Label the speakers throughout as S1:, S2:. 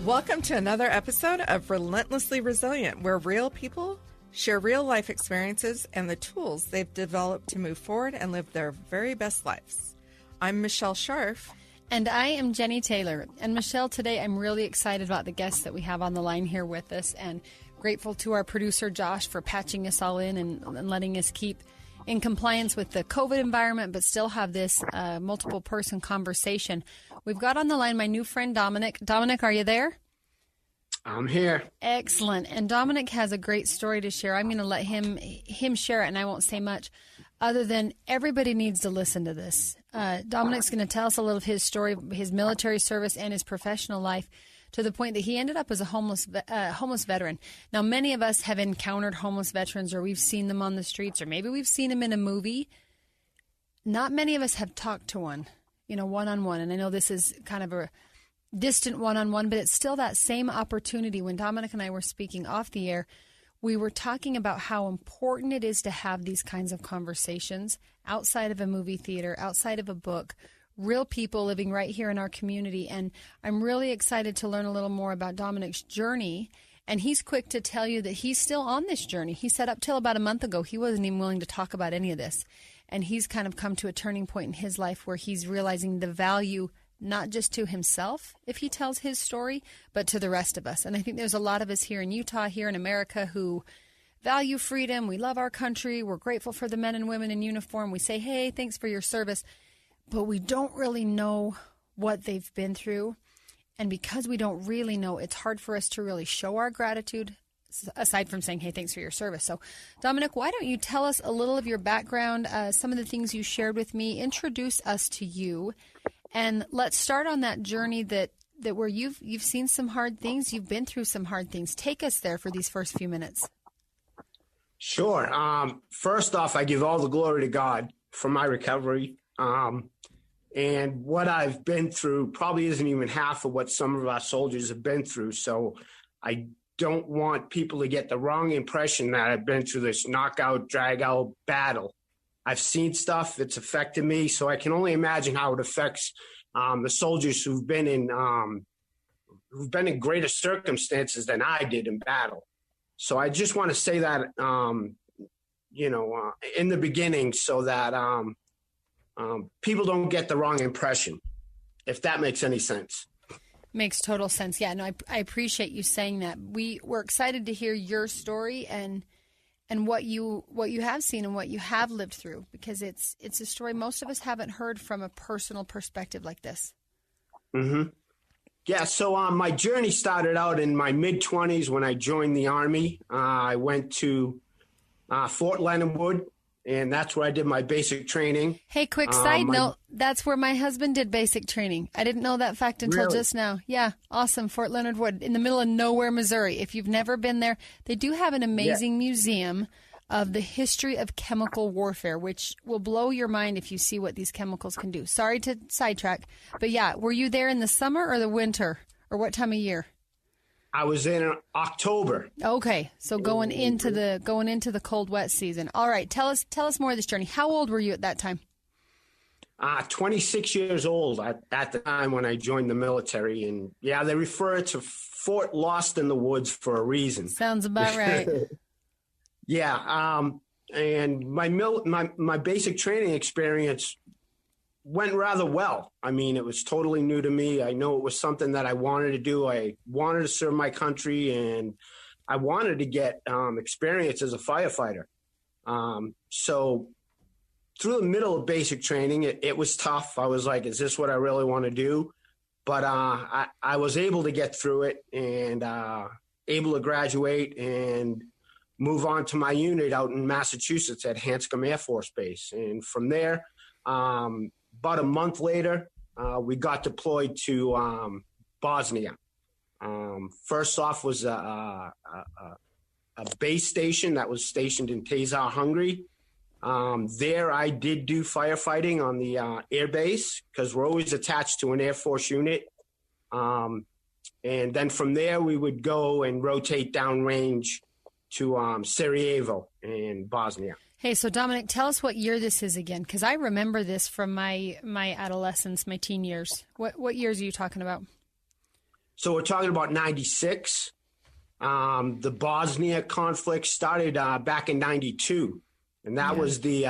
S1: Welcome to another episode of Relentlessly Resilient, where real people share real life experiences and the tools they've developed to move forward and live their very best lives. I'm Michelle Scharf.
S2: And I am Jennie Taylor. And Michelle, today I'm really excited about the guests that we have on the line here with us, and grateful to our producer Josh for patching us all in and letting us keep in compliance with the COVID environment, but still have this multiple person conversation. We've got on the line my new friend Domenic. Domenic, are you there?
S3: I'm here.
S2: Excellent. And Domenic has a great story to share. I'm going to let him share it, and I won't say much other than everybody needs to listen to this. Domenic's going to tell us a little of his story, his military service and his professional life, to the point that he ended up as a homeless veteran. Now, many of us have encountered homeless veterans, or we've seen them on the streets, or maybe we've seen them in a movie. Not many of us have talked to one, one-on-one. And I know this is kind of a distant one-on-one, but it's still that same opportunity. When Domenic and I were speaking off the air, we were talking about how important it is to have these kinds of conversations outside of a movie theater, outside of a book, real people living right here in our community. And I'm really excited to learn a little more about Domenic's journey. And he's quick to tell you that he's still on this journey. He said up till about a month ago, he wasn't even willing to talk about any of this. And he's kind of come to a turning point in his life where he's realizing the value, not just to himself if he tells his story, but to the rest of us. And I think there's a lot of us here in Utah, here in America, who value freedom. We love our country. We're grateful for the men and women in uniform. We say, hey, thanks for your service. But we don't really know what they've been through. And because we don't really know, it's hard for us to really show our gratitude, aside from saying, hey, thanks for your service. So, Domenic, why don't you tell us a little of your background, some of the things you shared with me, introduce us to you, and let's start on that journey that where you've seen some hard things, you've been through some hard things. Take us there for these first few minutes.
S3: Sure. First off, I give all the glory to God for my recovery. And what I've been through probably isn't even half of what some of our soldiers have been through. So I don't want people to get the wrong impression that I've been through this knockout, drag-out battle. I've seen stuff that's affected me, so I can only imagine how it affects the soldiers who've been in greater circumstances than I did in battle. So I just want to say that, in the beginning, so that people don't get the wrong impression, if that makes any sense.
S2: Makes total sense. Yeah, no, I appreciate you saying that. We're excited to hear your story and what you have seen and what you have lived through, because it's a story most of us haven't heard from a personal perspective like this.
S3: Mm-hmm. Yeah, so my journey started out in my mid-20s when I joined the Army. I went to Fort Leonard Wood, and that's where I did my basic training.
S2: Hey, quick side note, that's where my husband did basic training. I didn't know that fact until just now. Yeah, awesome. Fort Leonard Wood, in the middle of nowhere, Missouri. If you've never been there, they do have an amazing museum of the history of chemical warfare, which will blow your mind if you see what these chemicals can do. Sorry to sidetrack, but yeah, were you there in the summer or the winter, or what time of year?
S3: I was in October.
S2: Okay, so going into the cold, wet season. All right, tell us more of this journey. How old were you at that time?
S3: 26 years old at the time when I joined the military, and yeah, they refer to Fort Lost in the Woods for a reason.
S2: Sounds about right.
S3: Yeah, and my basic training experience went rather well. I mean, it was totally new to me. I know it was something that I wanted to do. I wanted to serve my country, and I wanted to get experience as a firefighter. So through the middle of basic training, it was tough. I was like, is this what I really want to do? But I was able to get through it and able to graduate and move on to my unit out in Massachusetts at Hanscom Air Force Base. And from there, about a month later, we got deployed to Bosnia. First off was a base station that was stationed in Tezar, Hungary. There I did do firefighting on the air base because we're always attached to an Air Force unit. And then from there, we would go and rotate downrange to Sarajevo in Bosnia.
S2: Hey, so Domenic, tell us what year this is again, because I remember this from my adolescence, my teen years. What years are you talking about?
S3: So we're talking about 96. The Bosnia conflict started back in 92, and that was the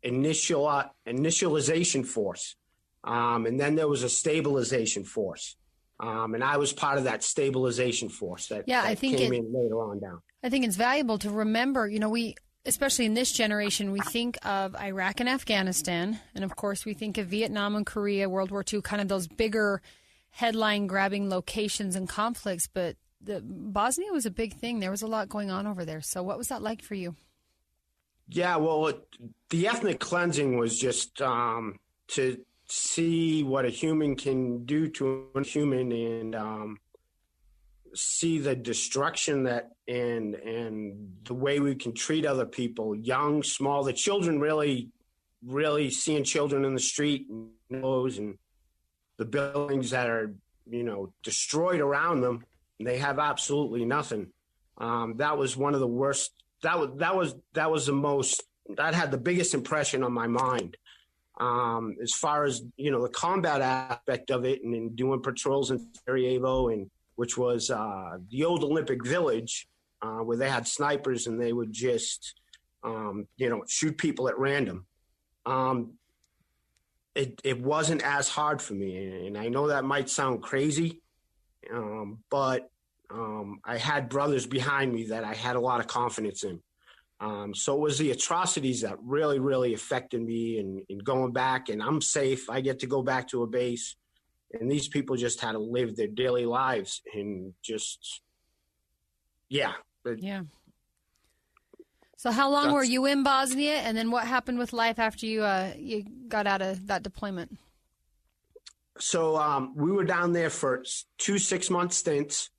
S3: initialization force. And then there was a stabilization force. And I was part of that stabilization force that came in later on down.
S2: I think it's valuable to remember, we, especially in this generation, we think of Iraq and Afghanistan, and of course we think of Vietnam and Korea, World War II, kind of those bigger headline-grabbing locations and conflicts, but Bosnia was a big thing. There was a lot going on over there. So what was that like for you?
S3: Yeah, well, the ethnic cleansing was just to see what a human can do to a human, and see the destruction that and the way we can treat other people, young, small, the children, really seeing children in the street and the buildings that are, destroyed around them. They have absolutely nothing. That was one of the worst. That was the most, that had the biggest impression on my mind. As far as, the combat aspect of it, and doing patrols in Sarajevo, and which was the old Olympic Village, where they had snipers and they would just, shoot people at random. It wasn't as hard for me. And I know that might sound crazy, but I had brothers behind me that I had a lot of confidence in. So it was the atrocities that really, really affected me, and going back, and I'm safe. I get to go back to a base, and these people just had to live their daily lives, and just, yeah.
S2: So how long were you in Bosnia, and then what happened with life after you got out of that deployment?
S3: So we were down there for 2 6-month stints,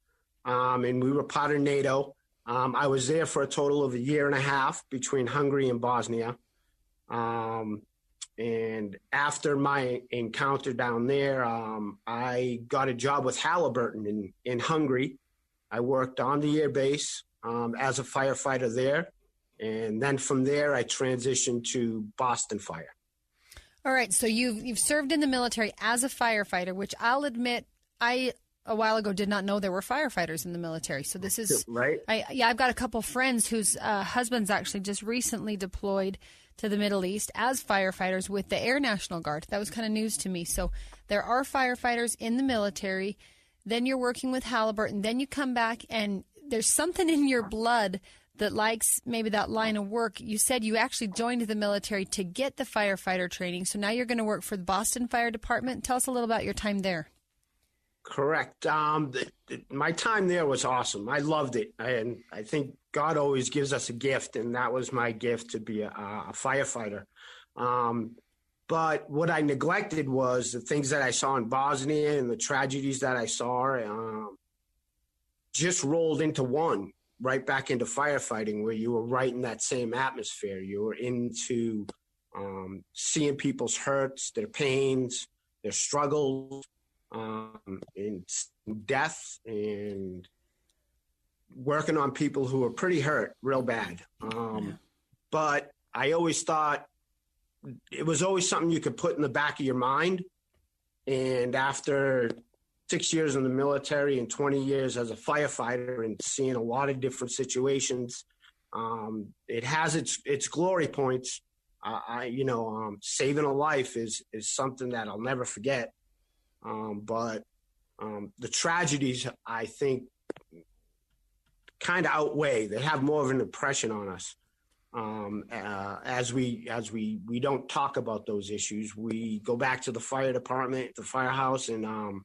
S3: and we were part of NATO. I was there for a total of 1.5 years between Hungary and Bosnia. And after my encounter down there, I got a job with Halliburton in Hungary. I worked on the air base as a firefighter there. And then from there, I transitioned to Boston Fire.
S2: All right. So you've served in the military as a firefighter, which I'll admit, a while ago did not know there were firefighters in the military. So this is
S3: right.
S2: I've got a couple friends whose husbands actually just recently deployed to the Middle East as firefighters with the Air National Guard. That was kind of news to me. So there are firefighters in the military. Then you're working with Halliburton. Then you come back, and there's something in your blood that likes maybe that line of work. You said you actually joined the military to get the firefighter training. So now you're going to work for the Boston Fire Department. Tell us a little about your time there.
S3: Correct. My time there was awesome. I loved it. And I think God always gives us a gift, and that was my gift, to be a firefighter. But what I neglected was the things that I saw in Bosnia, and the tragedies that I saw just rolled into one, right back into firefighting, where you were right in that same atmosphere. You were into seeing people's hurts, their pains, their struggles, and death, and working on people who were pretty hurt real bad. But I always thought it was always something you could put in the back of your mind. And after 6 years in the military and 20 years as a firefighter, and seeing a lot of different situations, it has its glory points. Saving a life is something that I'll never forget. But the tragedies, I think, kind of outweigh. They have more of an impression on us. As we don't talk about those issues, we go back to the fire department, the firehouse, and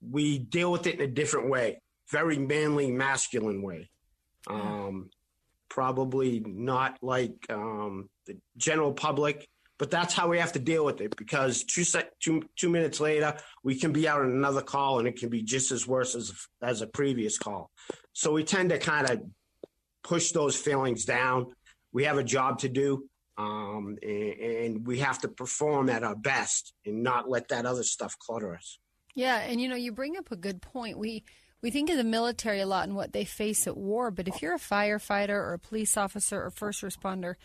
S3: we deal with it in a different way, very manly, masculine way. Probably not like the general public. But that's how we have to deal with it, because 2 minutes later, we can be out on another call, and it can be just as worse as a previous call. So we tend to kind of push those feelings down. We have a job to do, and we have to perform at our best and not let that other stuff clutter us.
S2: Yeah, and you bring up a good point. We think of the military a lot and what they face at war, but if you're a firefighter or a police officer or first responder,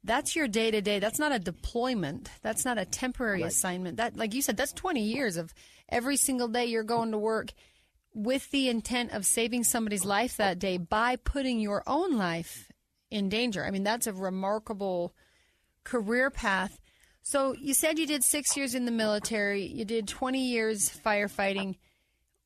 S2: that's your day-to-day. That's not a deployment. That's not a temporary assignment. That, like you said, that's 20 years of every single day you're going to work with the intent of saving somebody's life that day by putting your own life in danger. I mean, that's a remarkable career path. So you said you did 6 years in the military. You did 20 years firefighting.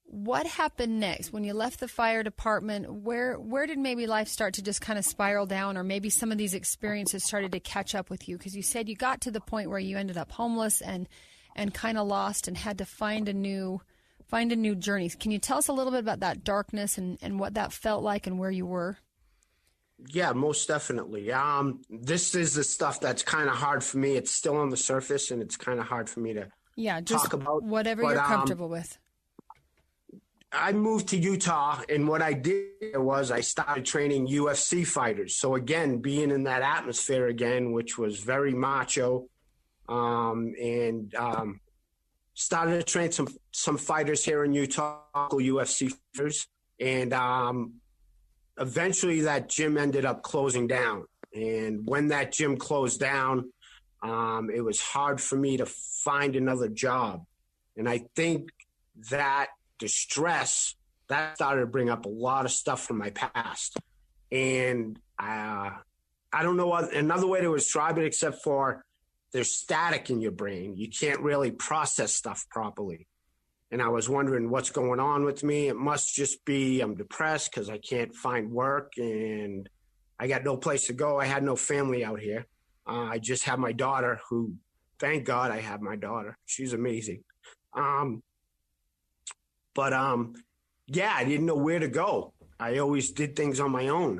S2: What happened next when you left the fire department? Where did maybe life start to just kind of spiral down, or maybe some of these experiences started to catch up with you? Because you said you got to the point where you ended up homeless and kind of lost and had to find a new journey. Can you tell us a little bit about that darkness and what that felt like and where you were?
S3: Yeah, most definitely. This is the stuff that's kind of hard for me. It's still on the surface, and it's kind of hard for me to talk about.
S2: Whatever you're comfortable with.
S3: I moved to Utah, and what I did was I started training UFC fighters. So again, being in that atmosphere again, which was very macho, and started to train some fighters here in Utah, UFC fighters, and eventually that gym ended up closing down. And when that gym closed down, it was hard for me to find another job. And I think that distress, that started to bring up a lot of stuff from my past. And I don't know another way to describe it except for there's static in your brain. You can't really process stuff properly. And I was wondering what's going on with me. It must just be I'm depressed because I can't find work and I got no place to go. I had no family out here. I just have my daughter, who, thank God I have my daughter. She's amazing. But I didn't know where to go. I always did things on my own.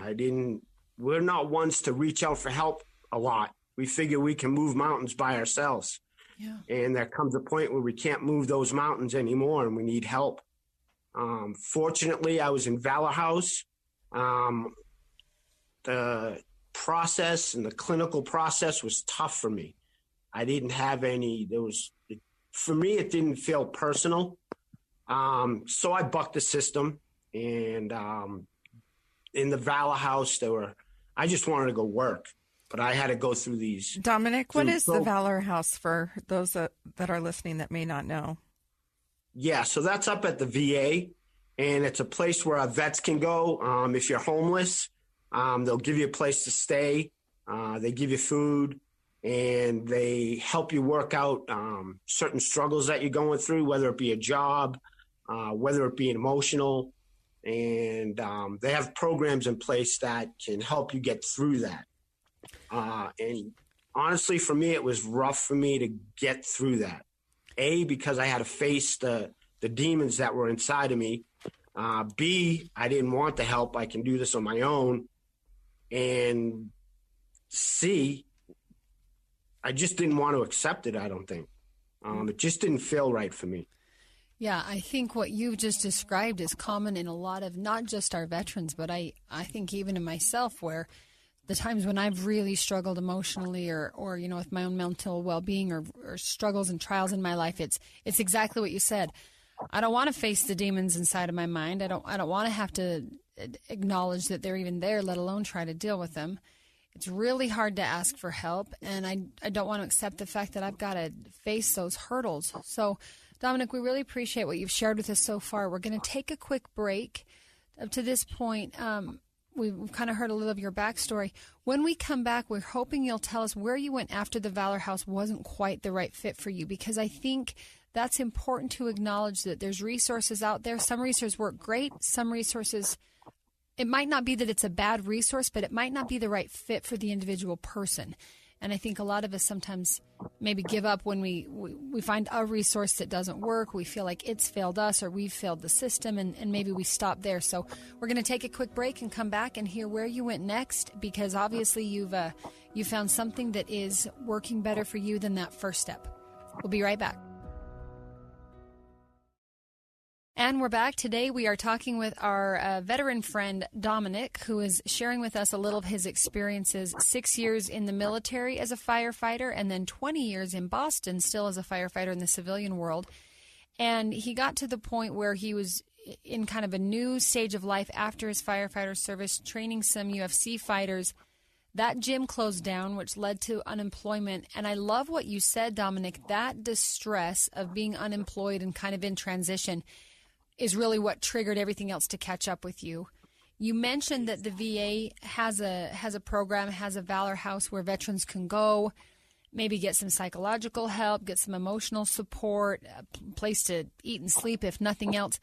S3: We're not ones to reach out for help a lot. We figure we can move mountains by ourselves. Yeah. And there comes a point where we can't move those mountains anymore and we need help. Fortunately, I was in Valor House. The process and the clinical process was tough for me. I didn't have for me, it didn't feel personal. So I bucked the system, and in the Valor House, I just wanted to go work, but I had to go through these.
S1: Domenic, what is the Valor House for those that are listening that may not know?
S3: Yeah, so that's up at the VA, and it's a place where our vets can go. If you're homeless, they'll give you a place to stay. They give you food, and they help you work out certain struggles that you're going through, whether it be a job, whether it be emotional, and they have programs in place that can help you get through that. And honestly, for me, it was rough for me to get through that. A, because I had to face the demons that were inside of me. B, I didn't want the help. I can do this on my own. And C, I just didn't want to accept it, I don't think. It just didn't feel right for me.
S2: Yeah, I think what you've just described is common in a lot of, not just our veterans, but I think even in myself, where the times when I've really struggled emotionally or with my own mental well-being or struggles and trials in my life, it's exactly what you said. I don't want to face the demons inside of my mind. I don't want to have to acknowledge that they're even there, let alone try to deal with them. It's really hard to ask for help, and I don't want to accept the fact that I've got to face those hurdles. So, Domenic, we really appreciate what you've shared with us so far. We're going to take a quick break. Up to this point, we've kind of heard a little of your backstory. When we come back, we're hoping you'll tell us where you went after the Valor House wasn't quite the right fit for you, because I think that's important to acknowledge that there's resources out there. Some resources work great. Some resources, it might not be that it's a bad resource, but it might not be the right fit for the individual person. And I think a lot of us sometimes maybe give up when we find a resource that doesn't work. We feel like it's failed us or we've failed the system, and maybe we stop there. So we're going to take a quick break and come back and hear where you went next, because obviously you found something that is working better for you than that first step. We'll be right back. And we're back. Today we are talking with our veteran friend, Domenic, who is sharing with us a little of his experiences. 6 years in the military as a firefighter, and then 20 years in Boston still as a firefighter in the civilian world. And he got to the point where he was in kind of a new stage of life after his firefighter service, training some UFC fighters That gym closed down, which led to unemployment. And I love what you said, Domenic, that distress of being unemployed and kind of in transition is really what triggered everything else to catch up with you. You mentioned that the VA has a program, has a Valor House where veterans can go, maybe get some psychological help, get some emotional support, a place to eat and sleep if nothing else.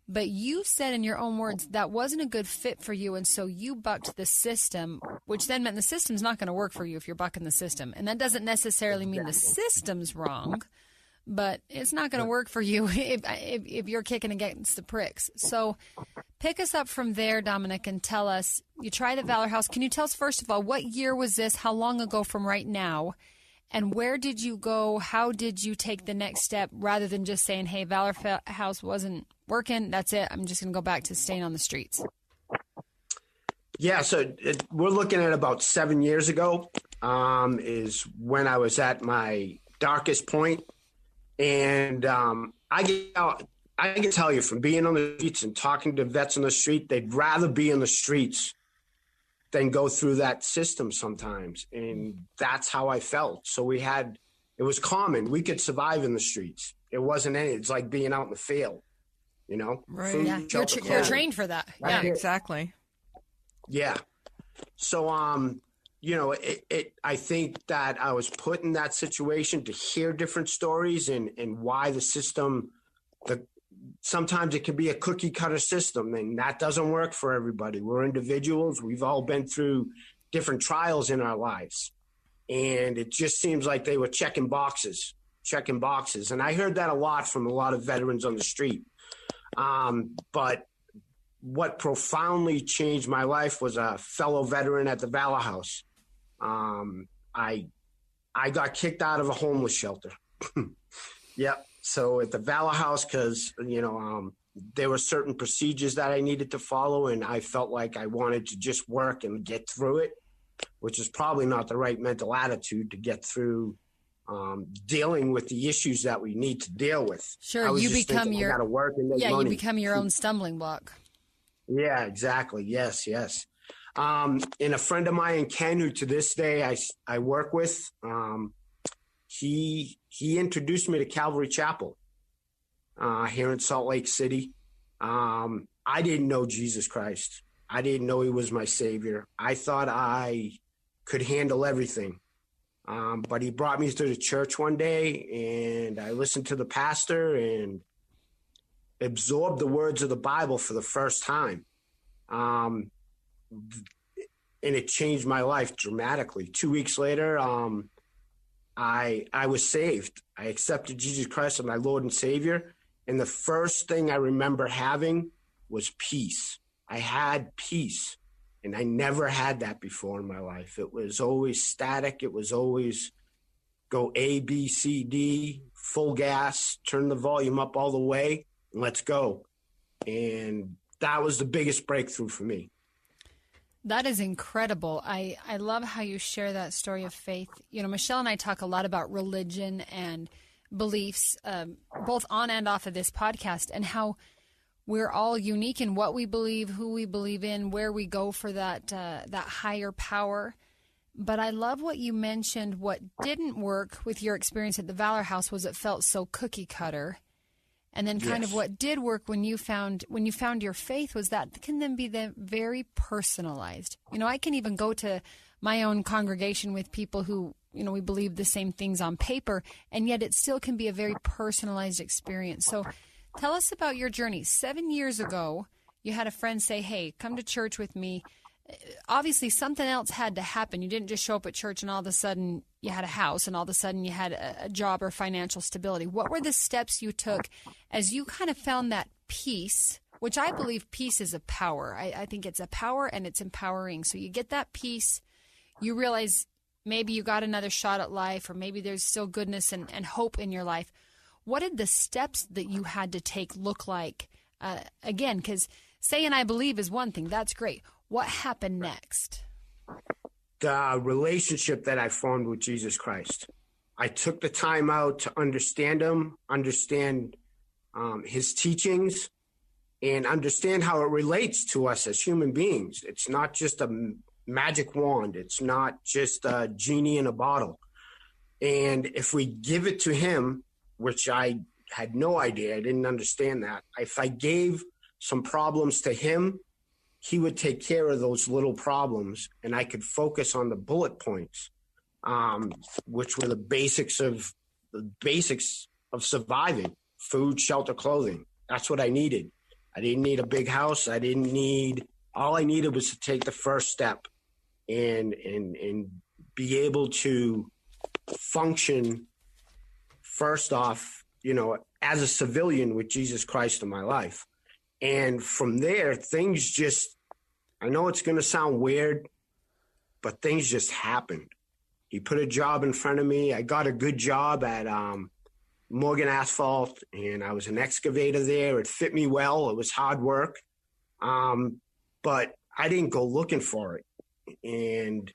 S2: But you said in your own words that wasn't a good fit for you, and so you bucked the system, which then meant the system's not going to work for you if you're bucking the system. And that doesn't necessarily mean the system's wrong, but it's not going to work for you if you're kicking against the pricks. So pick us up from there, Domenic, and tell us, you tried the Valor House. Can you tell us, first of all, what year was this? How long ago from right now? And where did you go? How did you take the next step rather than just saying, hey, Valor House wasn't working, that's it, I'm just going to go back to staying on the streets?
S3: Yeah, so we're looking at about 7 years ago is when I was at my darkest point. And I can tell you from being on the streets and talking to vets on the street, they'd rather be in the streets than go through that system sometimes. And that's how I felt. So it was common. We could survive in the streets. It wasn't it's like being out in the field, you know?
S1: Right.
S3: Food,
S2: Yeah,
S3: shelter,
S2: you're trained for that.
S1: Yeah, exactly.
S3: Yeah. So, I think that I was put in that situation to hear different stories and why the system, sometimes it can be a cookie cutter system, and that doesn't work for everybody. We're individuals. We've all been through different trials in our lives. And it just seems like they were checking boxes. And I heard that a lot from a lot of veterans on the street. But what profoundly changed my life was a fellow veteran at the Valor House. I got kicked out of a homeless shelter. Yep. So at the Valor House, because, there were certain procedures that I needed to follow, and I felt like I wanted to just work and get through it, which is probably not the right mental attitude to get through dealing with the issues that we need to deal with.
S2: Sure, you become
S3: you
S2: become your own stumbling block.
S3: Yeah, exactly. Yes. And a friend of mine, Ken, who to this day I work with, he introduced me to Calvary Chapel here in Salt Lake City. I didn't know Jesus Christ. I didn't know he was my savior. I thought I could handle everything. But he brought me to the church one day, and I listened to the pastor and absorbed the words of the Bible for the first time. And it changed my life dramatically. 2 weeks later, I was saved. I accepted Jesus Christ as my Lord and Savior. And the first thing I remember having was peace. I had peace. And I never had that before in my life. It was always static. It was always go A, B, C, D, full gas, turn the volume up all the way, and let's go. And that was the biggest breakthrough for me.
S2: That is incredible. I love how you share that story of faith. Michelle and I talk a lot about religion and beliefs, both on and off of this podcast, and how we're all unique in what we believe, who we believe in, where we go for that higher power. But I love what you mentioned. What didn't work with your experience at the Valor House was it felt so cookie cutter. And then kind of what did work when you found your faith was that can then be very personalized. I can even go to my own congregation with people who, we believe the same things on paper, and yet it still can be a very personalized experience. So tell us about your journey. 7 years ago, you had a friend say, hey, come to church with me. Obviously, something else had to happen. You didn't just show up at church and all of a sudden you had a house and all of a sudden you had a job or financial stability. What were the steps you took as you kind of found that peace, which I believe peace is a power. I think it's a power and it's empowering. So you get that peace, you realize maybe you got another shot at life, or maybe there's still goodness and hope in your life. What did the steps that you had to take look like? Again, because saying I believe is one thing. That's great. What happened next?
S3: The relationship that I formed with Jesus Christ. I took the time out to understand him, understand his teachings, and understand how it relates to us as human beings. It's not just a magic wand. It's not just a genie in a bottle. And if we give it to him, which I had no idea, I didn't understand that. If I gave some problems to him, he would take care of those little problems, and I could focus on the bullet points, which were the basics of surviving: food, shelter, clothing. That's what I needed. I didn't need a big house. All I needed was to take the first step and be able to function first off, as a civilian with Jesus Christ in my life. And from there, things just, I know it's going to sound weird, but things just happened. He put a job in front of me. I got a good job at Morgan Asphalt, and I was an excavator there. It fit me well. It was hard work. But I didn't go looking for it, and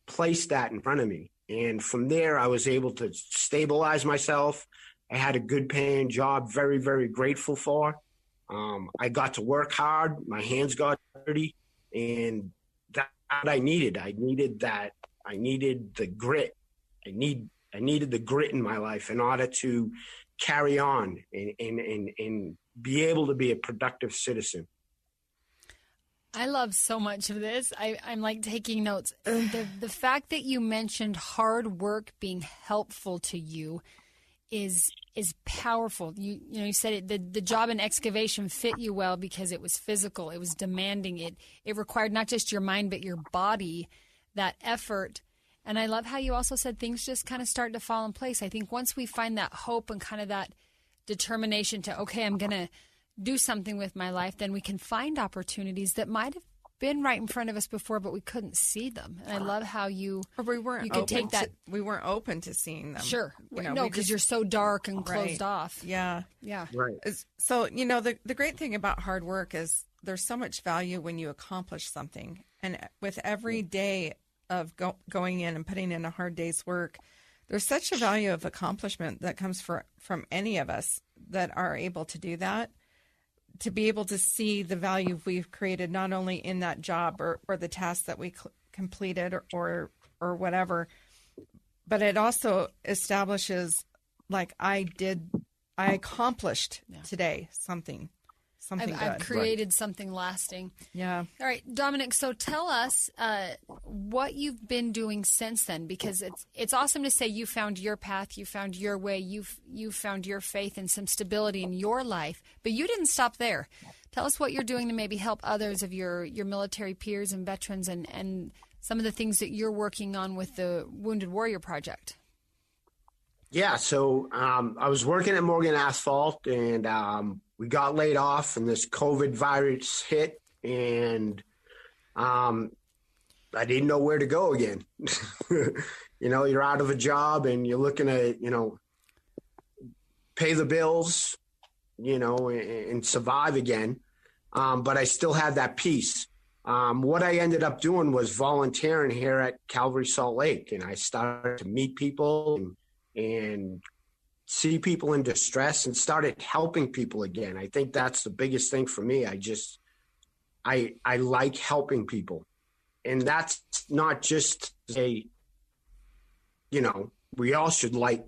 S3: placed that in front of me. And from there, I was able to stabilize myself. I had a good paying job, very, very grateful for. I got to work hard. My hands got dirty, and that's what I needed. I needed that. I needed the grit. I needed the grit in my life in order to carry on and be able to be a productive citizen.
S2: I love so much of this. I'm like taking notes. The fact that you mentioned hard work being helpful to you is powerful. You said it, the job in excavation fit you well because it was physical. It was demanding. It required not just your mind, but your body, that effort. And I love how you also said things just kind of start to fall in place. I think once we find that hope and kind of that determination to, okay, I'm going to do something with my life, then we can find opportunities that might have been right in front of us before, but we couldn't see them. And I love how we weren't
S1: open to seeing them.
S2: Sure. No, because you're so dark and closed off.
S1: Yeah.
S2: Yeah.
S3: Right.
S1: So, the great thing about hard work is there's so much value when you accomplish something. And with every day of going in and putting in a hard day's work, there's such a value of accomplishment that comes from any of us that are able to do that, to be able to see the value we've created, not only in that job or the task that we completed or whatever, but it also establishes, like, I accomplished today something good.
S2: I've created something lasting.
S1: Yeah.
S2: All right, Domenic, so tell us what you've been doing since then, because it's awesome to say you found your path, you found your way, you found your faith and some stability in your life, but you didn't stop there. Tell us what you're doing to maybe help others of your military peers and veterans and some of the things that you're working on with the Wounded Warrior Project.
S3: Yeah, so I was working at Morgan Asphalt, and we got laid off, and this COVID virus hit, and I didn't know where to go again. You're out of a job, and you're looking to, pay the bills, and survive again. But I still had that peace. What I ended up doing was volunteering here at Calvary Salt Lake, and I started to meet people and see people in distress and started helping people again. I think that's the biggest thing for me. I like helping people. And that's not just we all should like,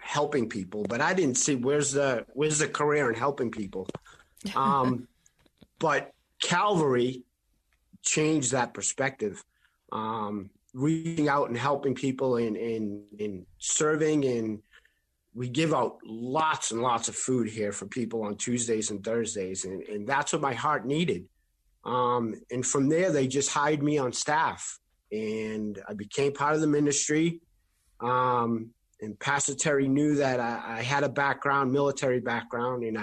S3: helping people, but I didn't see where's the career in helping people. But Calvary changed that perspective. Reaching out and helping people and serving, and we give out lots and lots of food here for people on Tuesdays and Thursdays, and that's what my heart needed. And from there, they just hired me on staff, and I became part of the ministry. And Pastor Terry knew that I had a military background, and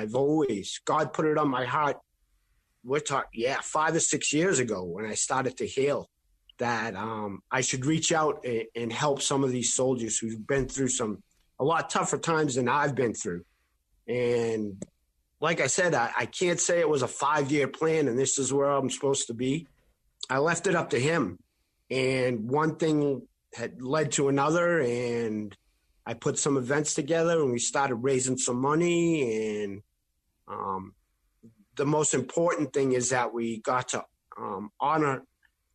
S3: God put it on my heart. We're talking, 5 or 6 years ago when I started to heal, that I should reach out and help some of these soldiers who've been through a lot tougher times than I've been through. And like I said, I can't say it was a 5-year plan and this is where I'm supposed to be. I left it up to him, and one thing had led to another, and I put some events together, and we started raising some money. And the most important thing is that we got to honor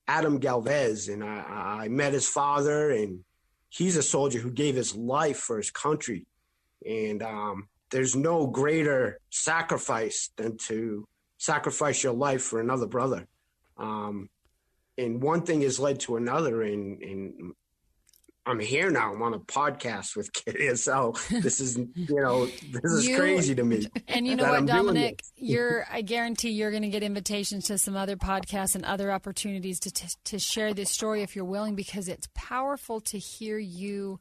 S3: Adam Galvez, and I met his father, and he's a soldier who gave his life for his country. And there's no greater sacrifice than to sacrifice your life for another brother. And one thing has led to another, and I'm here now. I'm on a podcast with KSL. This is, this is crazy to me.
S2: And you know what, Domenic, I guarantee you're going to get invitations to some other podcasts and other opportunities to share this story if you're willing, because it's powerful to hear you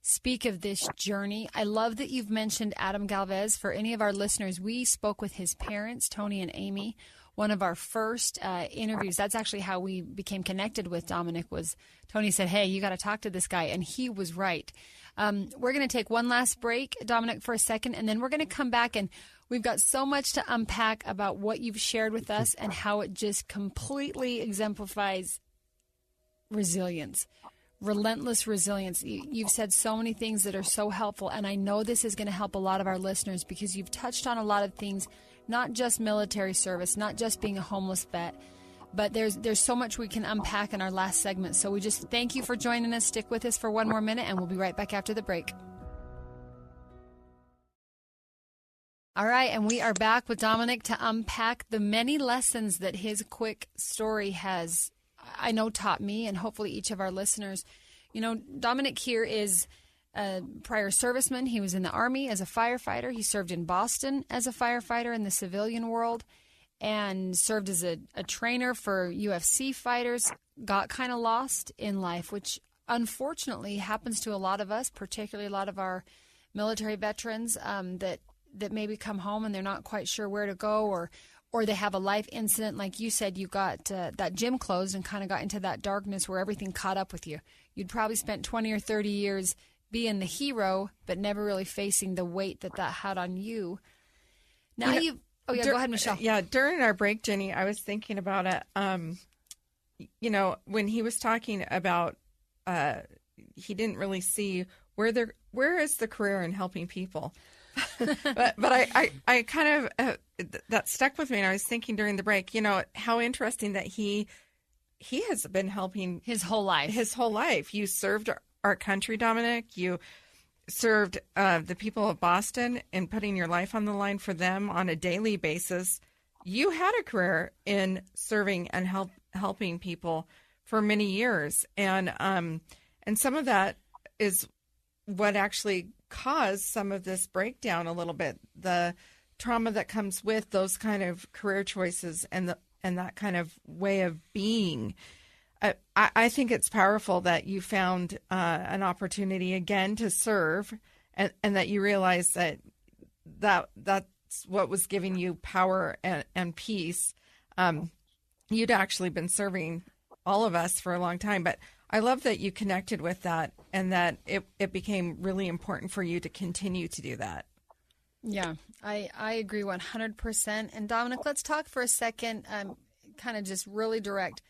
S2: speak of this journey. I love that you've mentioned Adam Galvez. For any of our listeners, we spoke with his parents, Tony and Amy. One of our first interviews, that's actually how we became connected with Domenic, was Tony said, hey, you got to talk to this guy. And he was right. We're going to take one last break, Domenic, for a second, and then we're going to come back, and we've got so much to unpack about what you've shared with us and how it just completely exemplifies resilience, relentless resilience. You've said so many things that are so helpful, and I know this is going to help a lot of our listeners because you've touched on a lot of things. Not just military service, not just being a homeless vet, but there's so much we can unpack in our last segment. So we just thank you for joining us. Stick with us for one more minute, and we'll be right back after the break. All right, and we are back with Domenic to unpack the many lessons that his quick story has, I know, taught me and hopefully each of our listeners. Domenic here is a prior serviceman. He was in the Army as a firefighter. He served in Boston as a firefighter in the civilian world and served as a trainer for UFC fighters. Got kind of lost in life, which unfortunately happens to a lot of us, particularly a lot of our military veterans that maybe come home and they're not quite sure where to go, or they have a life incident. Like you said, you got that gym closed and kind of got into that darkness where everything caught up with you. You'd probably spent 20 or 30 years being the hero, but never really facing the weight that had on you. Now go ahead, Michelle.
S1: Yeah, during our break, Jennie, I was thinking about it. When he was talking about, he didn't really see where is the career in helping people. but I kind of, that stuck with me. And I was thinking during the break, how interesting that he has been helping
S2: his whole life.
S1: You served our country, Domenic. You served the people of Boston and putting your life on the line for them on a daily basis. You had a career in serving and helping people for many years, and some of that is what actually caused some of this breakdown a little bit. The trauma that comes with those kind of career choices and that kind of way of being. I think it's powerful that you found an opportunity again to serve, and that you realize that's what was giving you power and peace. You'd actually been serving all of us for a long time, but I love that you connected with that and that it became really important for you to continue to do that.
S2: Yeah, I agree 100%. And Domenic, let's talk for a second, kind of just really direct.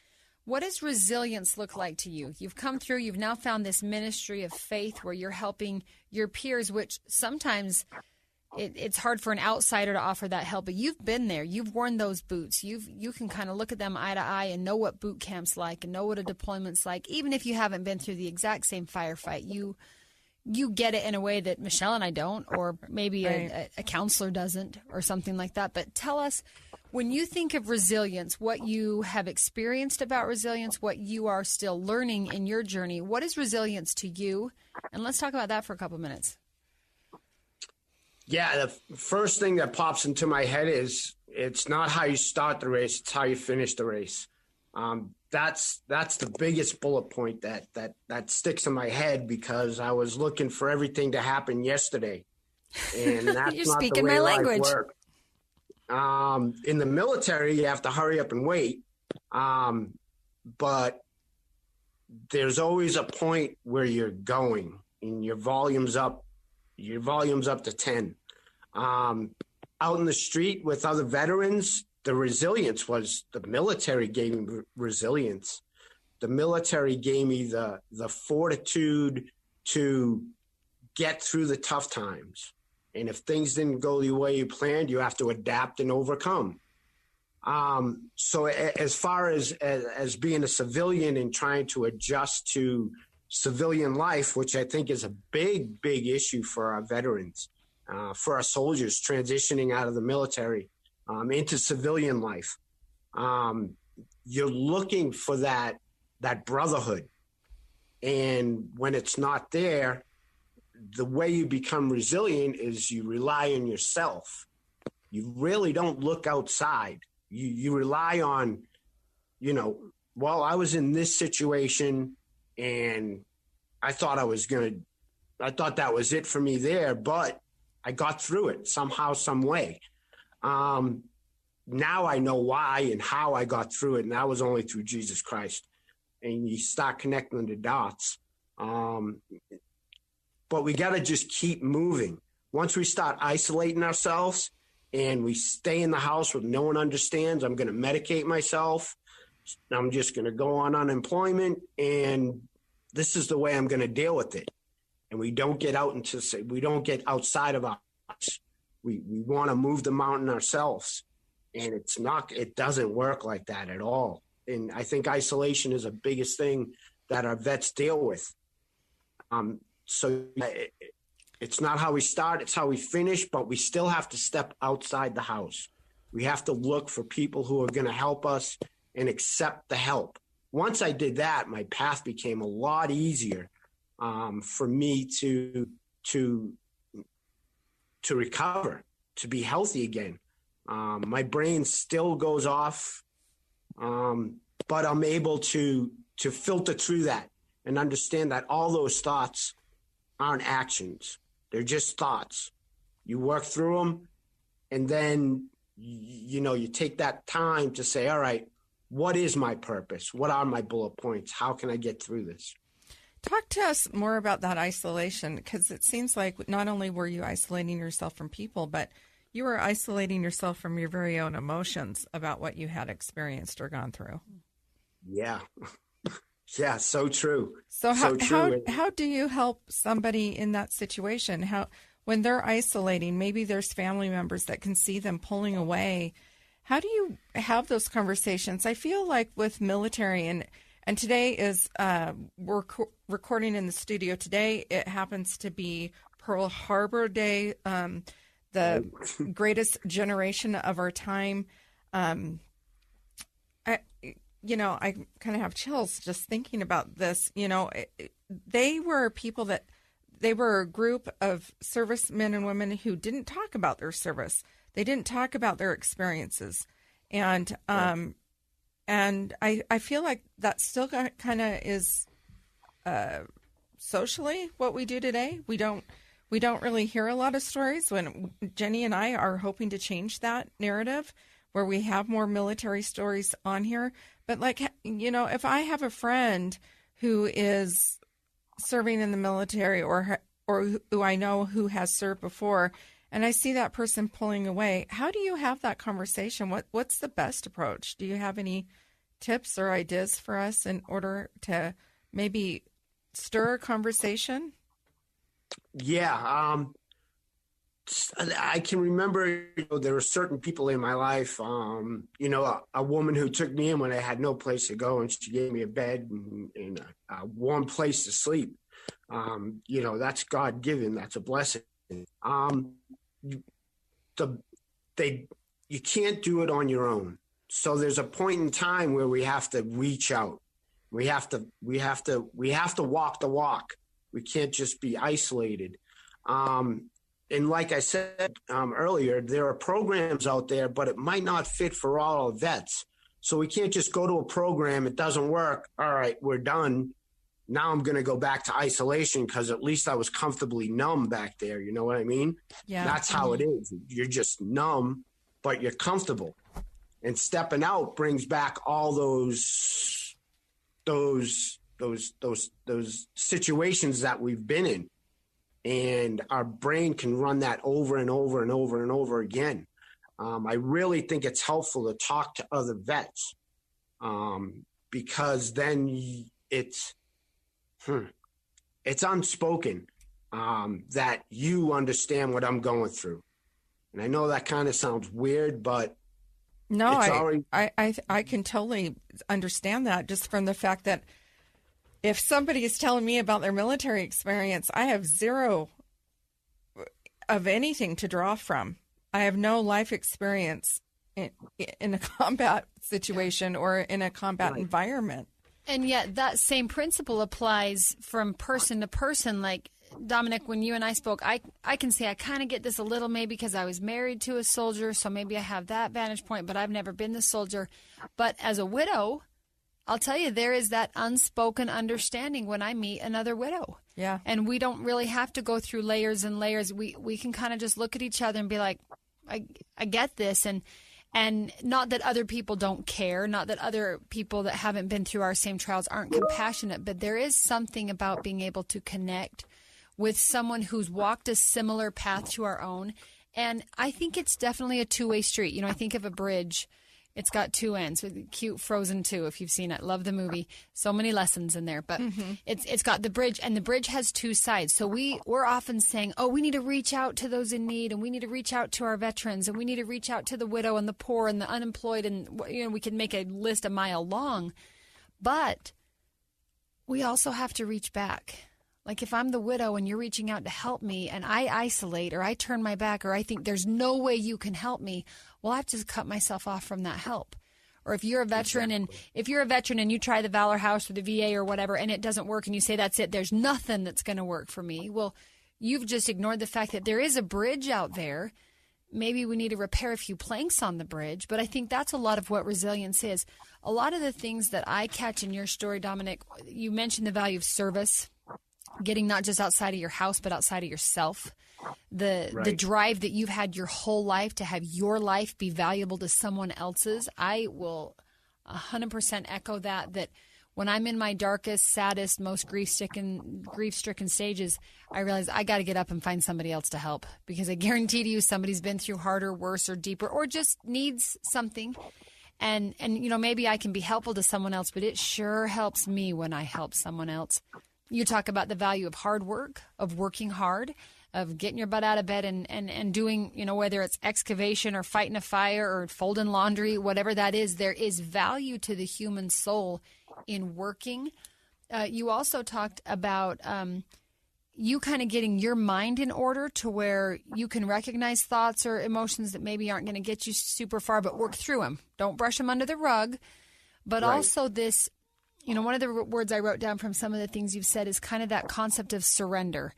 S2: What does resilience look like to you? You've come through, you've now found this ministry of faith where you're helping your peers, which sometimes it's hard for an outsider to offer that help, but you've been there. You've worn those boots. You can kind of look at them eye to eye and know what boot camp's like and know what a deployment's like. Even if you haven't been through the exact same firefight, you get it in a way that Michelle and I don't, or maybe a counselor doesn't, or something like that. But tell us, when you think of resilience, what you have experienced about resilience, what you are still learning in your journey, what is resilience to you? And let's talk about that for a couple minutes.
S3: Yeah, the first thing that pops into my head is it's not how you start the race, it's how you finish the race. That's the biggest bullet point that sticks in my head, because I was looking for everything to happen yesterday. And that's
S2: You're
S3: not
S2: speaking
S3: the way
S2: my
S3: life
S2: language.
S3: works. In the military, you have to hurry up and wait. But there's always a point where you're going and your volume's up to 10. Out in the street with other veterans, the resilience was the military gave me resilience. The military gave me the fortitude to get through the tough times. And if things didn't go the way you planned, you have to adapt and overcome. So as far as being a civilian and trying to adjust to civilian life, which I think is a big, big issue for our veterans, for our soldiers transitioning out of the military into civilian life, you're looking for that brotherhood. And when it's not there, the way you become resilient is you rely on yourself. You really don't look outside. You rely on, well, I was in this situation and I thought that was it for me there, but I got through it somehow, some way. Now I know why and how I got through it, and that was only through Jesus Christ. And you start connecting the dots. But we got to just keep moving. Once we start isolating ourselves and we stay in the house where no one understands, I'm going to medicate myself. I'm just going to go on unemployment, and this is the way I'm going to deal with it. And we don't get outside of us. We want to move the mountain ourselves. And it doesn't work like that at all. And I think isolation is the biggest thing that our vets deal with. So it's not how we start, it's how we finish, but we still have to step outside the house. We have to look for people who are going to help us and accept the help. Once I did that, my path became a lot easier for me to recover, to be healthy again. My brain still goes off, but I'm able to filter through that and understand that all those thoughts aren't actions. They're just thoughts. You work through them, and then, you take that time to say, all right, what is my purpose? What are my bullet points? How can I get through this?
S1: Talk to us more about that isolation, because it seems like not only were you isolating yourself from people, but you were isolating yourself from your very own emotions about what you had experienced or gone through.
S3: Yeah. Yeah, so true.
S1: So how do you help somebody in that situation? When they're isolating, maybe there's family members that can see them pulling away. How do you have those conversations? I feel like with military, and today is we're recording in the studio today. It happens to be Pearl Harbor Day, the greatest generation of our time. I kind of have chills just thinking about this. They were they were a group of servicemen and women who didn't talk about their service. They didn't talk about their experiences. And I feel like that still kind of is socially what we do today. We don't really hear a lot of stories. When Jennie and I are hoping to change that narrative, where we have more military stories on here. But if I have a friend who is serving in the military or who I know who has served before, and I see that person pulling away, how do you have that conversation? What's the best approach? Do you have any tips or ideas for us in order to maybe stir a conversation?
S3: Yeah. I can remember, there were certain people in my life, a woman who took me in when I had no place to go, and she gave me a bed and a warm place to sleep. That's God-given. That's a blessing. You can't do it on your own. So there's a point in time where we have to reach out. We have to walk the walk. We can't just be isolated. And like I said earlier, there are programs out there, but it might not fit for all vets. So we can't just go to a program. It doesn't work. All right, we're done. Now I'm going to go back to isolation because at least I was comfortably numb back there. You know what I mean?
S1: Yeah.
S3: That's how it is. You're just numb, but you're comfortable. And stepping out brings back all those situations that we've been in. And our brain can run that over and over and over and over again. I really think it's helpful to talk to other vets because then it's unspoken that you understand what I'm going through. And I know that kind of sounds weird, but
S1: No,
S3: it's already,
S1: I can totally understand that, just from the fact that if somebody is telling me about their military experience, I have zero of anything to draw from. I have no life experience in a combat situation or in a combat environment.
S2: And yet that same principle applies from person to person. Like, Domenic, when you and I spoke, I can say I kind of get this a little, maybe because I was married to a soldier, so maybe I have that vantage point, but I've never been the soldier. But as a widow, I'll tell you, there is that unspoken understanding when I meet another widow.
S1: Yeah.
S2: And we don't really have to go through layers and layers. We can kind of just look at each other and be like, I get this. And not that other people don't care, not that other people that haven't been through our same trials aren't compassionate, but there is something about being able to connect with someone who's walked a similar path to our own. And I think it's definitely a two-way street. You know, I think of a bridge. It's got two ends with cute Frozen 2, if you've seen it. Love the movie. So many lessons in there. But it's got the bridge, and the bridge has two sides. So we're often saying, oh, we need to reach out to those in need, and we need to reach out to our veterans, and we need to reach out to the widow and the poor and the unemployed, and we can make a list a mile long. But we also have to reach back. Like, if I'm the widow and you're reaching out to help me and I isolate or I turn my back or I think there's no way you can help me, well, I have to cut myself off from that help. Or if you're a veteran and you try the Valor House or the VA or whatever and it doesn't work and you say, that's it, there's nothing that's going to work for me. Well, you've just ignored the fact that there is a bridge out there. Maybe we need to repair a few planks on the bridge. But I think that's a lot of what resilience is. A lot of the things that I catch in your story, Domenic, you mentioned the value of service. Getting not just outside of your house, but outside of yourself. The drive that you've had your whole life to have your life be valuable to someone else's. I will 100% echo that when I'm in my darkest, saddest, most grief-stricken stages, I realize I got to get up and find somebody else to help. Because I guarantee to you somebody's been through harder, worse, or deeper, or just needs something. And maybe I can be helpful to someone else, but it sure helps me when I help someone else. You talk about the value of hard work, of working hard, of getting your butt out of bed and doing, whether it's excavation or fighting a fire or folding laundry, whatever that is, there is value to the human soul in working. You also talked about you kind of getting your mind in order to where you can recognize thoughts or emotions that maybe aren't going to get you super far, but work through them. Don't brush them under the rug. But also this... one of the words I wrote down from some of the things you've said is kind of that concept of surrender.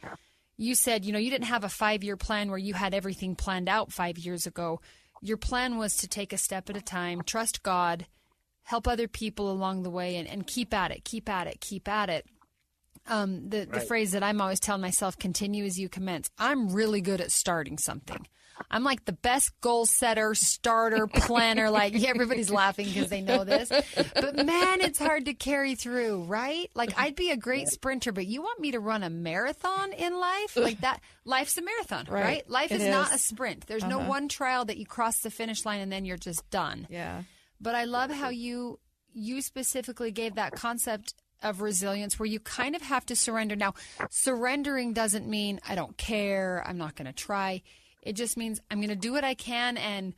S2: You said, you didn't have a 5-year plan where you had everything planned out 5 years ago. Your plan was to take a step at a time, trust God, help other people along the way, and keep at it, keep at it, keep at it. The phrase that I'm always telling myself, continue as you commence. I'm really good at starting something. I'm like the best goal setter, starter, planner. Like, everybody's laughing because they know this. But man, it's hard to carry through, right? Like, I'd be a great sprinter, but you want me to run a marathon in life? Like that, life's a marathon, right? Life is not a sprint. There's no one trial that you cross the finish line and then you're just done.
S1: Yeah.
S2: But I love how you specifically gave that concept of resilience where you kind of have to surrender. Now, surrendering doesn't mean I don't care, I'm not going to try. It just means I'm going to do what I can and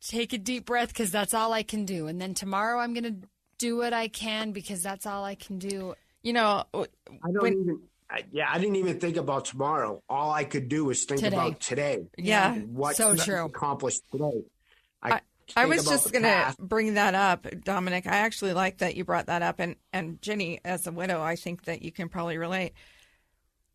S2: take a deep breath because that's all I can do. And then tomorrow I'm going to do what I can because that's all I can do.
S3: I didn't even think about tomorrow. All I could do was think about today.
S1: Yeah.
S3: What's
S2: so true.
S3: Accomplished today.
S1: I was just going to bring that up, Domenic. I actually like that you brought that up. And Jennie, as a widow, I think that you can probably relate.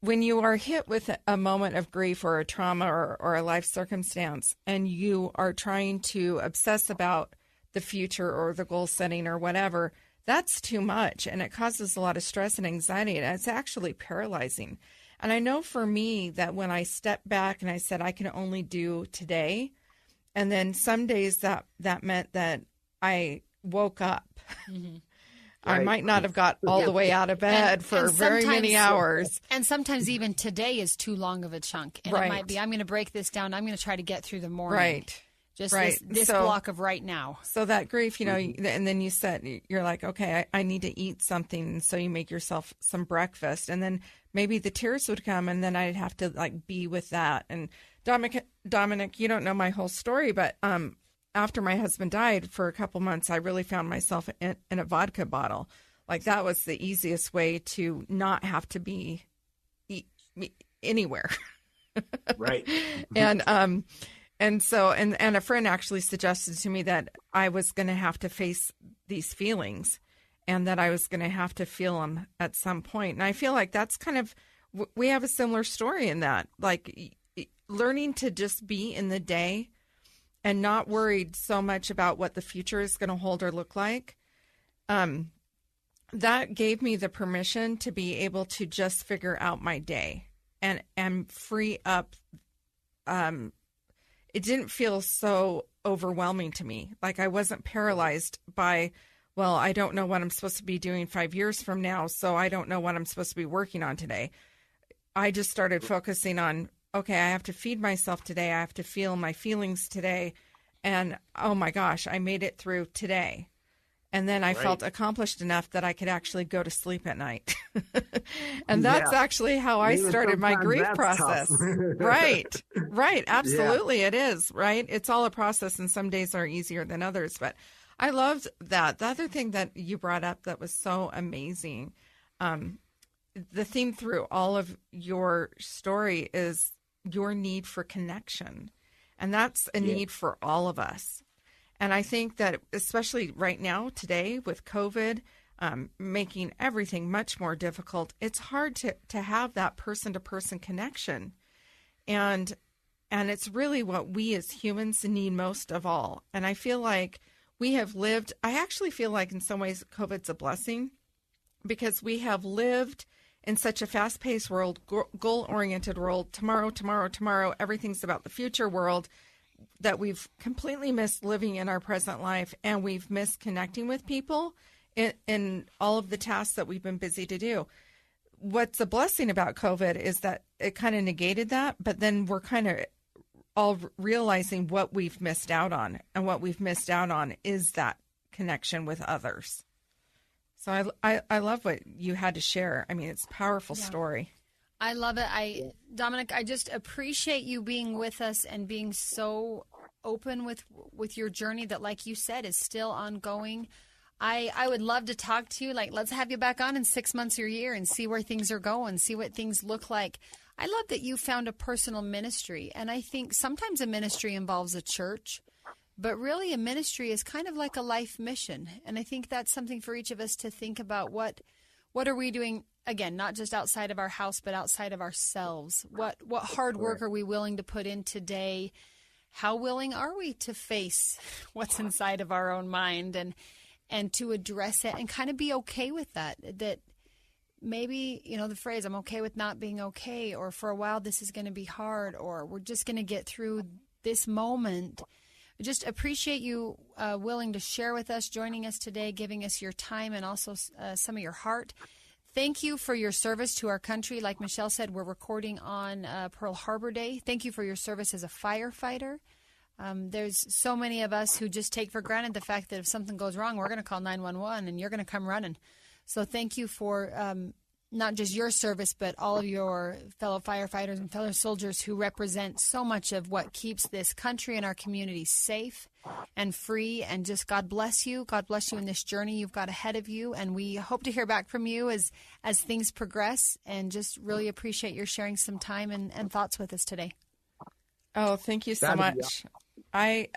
S1: When you are hit with a moment of grief or a trauma or a life circumstance, and you are trying to obsess about the future or the goal setting or whatever, that's too much. And it causes a lot of stress and anxiety. And it's actually paralyzing. And I know for me that when I stepped back and I said, I can only do today. And then some days that meant that I woke up. Mm-hmm. I might not have got all the way out of bed for very many hours.
S2: And sometimes even today is too long of a chunk. And it might be, I'm going to break this down. I'm going to try to get through the morning.
S1: Right.
S2: Just this block of right now.
S1: So that grief, and then you said, you're like, okay, I need to eat something. And so you make yourself some breakfast. And then maybe the tears would come and then I'd have to be with that. And Domenic, you don't know my whole story, but after my husband died for a couple months, I really found myself in a vodka bottle. Like that was the easiest way to not have to be anywhere.
S3: Right.
S1: And so a friend actually suggested to me that I was going to have to face these feelings and that I was going to have to feel them at some point. And I feel like that's kind of, we have a similar story in that, like learning to just be in the day and not worried so much about what the future is going to hold or look like. That gave me the permission to be able to just figure out my day and free up. It didn't feel so overwhelming to me. Like I wasn't paralyzed by, well, I don't know what I'm supposed to be doing 5 years from now, so I don't know what I'm supposed to be working on today. I just started focusing on, okay, I have to feed myself today. I have to feel my feelings today. And oh my gosh, I made it through today. And then I felt accomplished enough that I could actually go to sleep at night. And that's actually how I started my grief process. Right. Absolutely. Yeah. It is. Right. It's all a process, and some days are easier than others. But I loved that. The other thing that you brought up that was so amazing, the theme through all of your story is your need for connection. And that's a need for all of us. And I think that especially right now, today, with COVID making everything much more difficult, it's hard to have that person-to-person connection. And it's really what we as humans need most of all. And I feel like we have lived, I actually feel like in some ways COVID's a blessing because we have lived in such a fast-paced world, goal-oriented world, tomorrow, everything's about the future world, that we've completely missed living in our present life, and we've missed connecting with people in all of the tasks that we've been busy to do. What's a blessing about COVID is that it kind of negated that, but then we're kind of all realizing what we've missed out on, and what we've missed out on is that connection with others. So I love what you had to share. I mean, it's a powerful story.
S2: I love it. Domenic, I just appreciate you being with us and being so open with your journey that, like you said, is still ongoing. I would love to talk to you. Like, let's have you back on in 6 months or a year and see where things are going, see what things look like. I love that you found a personal ministry. And I think sometimes a ministry involves a church, but really a ministry is kind of like a life mission. And I think that's something for each of us to think about. What are we doing? Again, not just outside of our house, but outside of ourselves. What hard work are we willing to put in today? How willing are we to face what's inside of our own mind and to address it and kind of be okay with that? That maybe, the phrase, I'm okay with not being okay, or for a while this is going to be hard, or we're just going to get through this moment. I just appreciate you willing to share with us, joining us today, giving us your time and also some of your heart. Thank you for your service to our country. Like Michelle said, we're recording on Pearl Harbor Day. Thank you for your service as a firefighter. There's so many of us who just take for granted the fact that if something goes wrong, we're going to call 911 and you're going to come running. So thank you for not just your service, but all of your fellow firefighters and fellow soldiers who represent so much of what keeps this country and our community safe and free. And just God bless you. God bless you in this journey you've got ahead of you. And we hope to hear back from you as things progress, and just really appreciate your sharing some time and thoughts with us today.
S1: Oh, thank you so much.
S3: Thank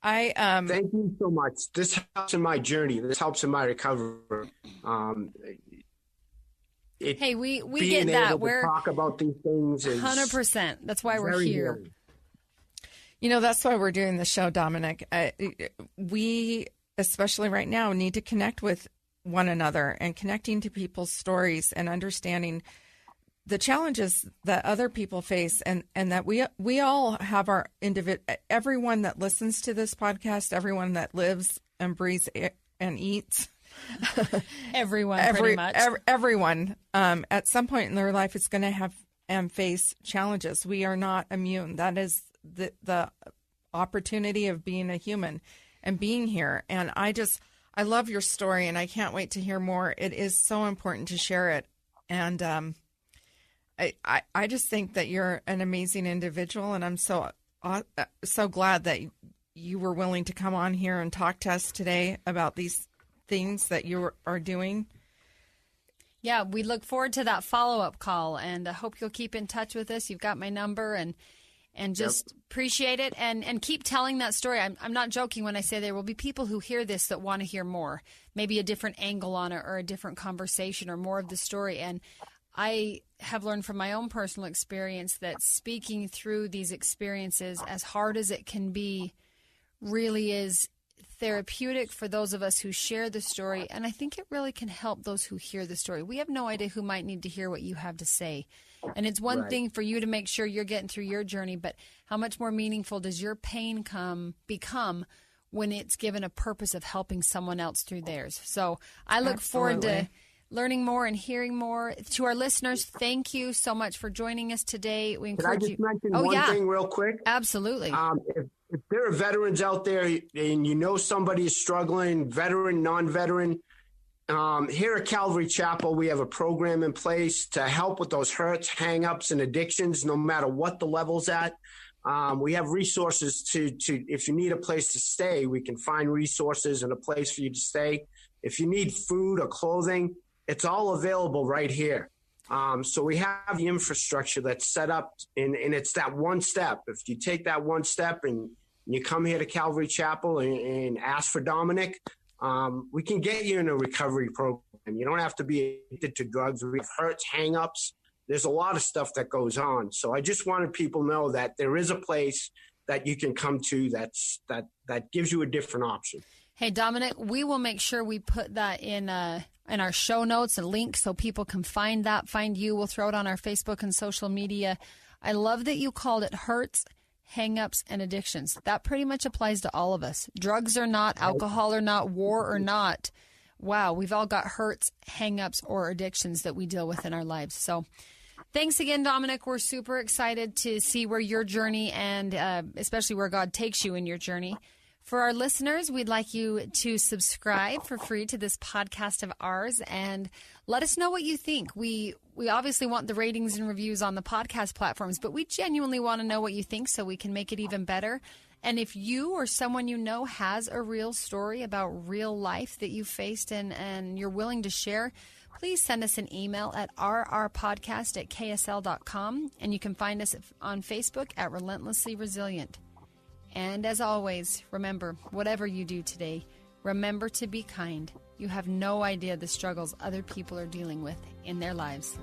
S3: you so much. This helps in my journey. This helps in my recovery.
S2: Hey, we get that. We're
S3: talk about these things.
S2: 100%. That's why we're here.
S1: That's why we're doing the show, Domenic. We, especially right now, need to connect with one another, and connecting to people's stories and understanding the challenges that other people face, and that we all have our everyone that listens to this podcast, everyone that lives and breathes and eats.
S2: Pretty much.
S1: Everyone at some point in their life is going to have and face challenges. We are not immune. That is the opportunity of being a human and being here. And I love your story, and I can't wait to hear more. It is so important to share it. And I just think that you're an amazing individual, and I'm so glad that you were willing to come on here and talk to us today about these things that you are doing.
S2: Yeah, we look forward to that follow-up call, and I hope you'll keep in touch with us. You've got my number, and just appreciate it, and keep telling that story. I'm not joking when I say there will be people who hear this that want to hear more, maybe a different angle on it or a different conversation or more of the story. And I have learned from my own personal experience that speaking through these experiences, as hard as it can be, really is therapeutic for those of us who share the story, and I think it really can help those who hear the story. We have no idea who might need to hear what you have to say, and it's one thing for you to make sure you're getting through your journey, but how much more meaningful does your pain become when it's given a purpose of helping someone else through theirs? So I look forward to learning more and hearing more. To our listeners, thank you so much for joining us today. We encourage
S3: you. Can I just mention one thing real quick?
S2: Absolutely.
S3: If there are veterans out there and you know somebody is struggling, veteran, non-veteran, here at Calvary Chapel, we have a program in place to help with those hurts, hang-ups, and addictions, no matter what the level's at. We have resources to if you need a place to stay, we can find resources and a place for you to stay. If you need food or clothing, it's all available right here. So we have the infrastructure that's set up, and it's that one step. If you take that one step and you come here to Calvary Chapel and ask for Domenic, we can get you in a recovery program. You don't have to be addicted to drugs. We have hurts, hang-ups. There's a lot of stuff that goes on. So I just wanted people to know that there is a place that you can come to that gives you a different option.
S2: Hey, Domenic, we will make sure we put that in our show notes, a link so people can find you. We'll throw it on our Facebook and social media. I love that you called it hurts, hang-ups, and addictions. That pretty much applies to all of us. Drugs or not, alcohol or not, war or not. Wow, we've all got hurts, hang-ups, or addictions that we deal with in our lives. So thanks again, Domenic. We're super excited to see where your journey and especially where God takes you in your journey. For our listeners, we'd like you to subscribe for free to this podcast of ours and let us know what you think. We obviously want the ratings and reviews on the podcast platforms, but we genuinely want to know what you think so we can make it even better. And if you or someone you know has a real story about real life that you faced and you're willing to share, please send us an email at rrpodcast@ksl.com, and you can find us on Facebook at Relentlessly Resilient. And as always, remember, whatever you do today, remember to be kind. You have no idea the struggles other people are dealing with in their lives.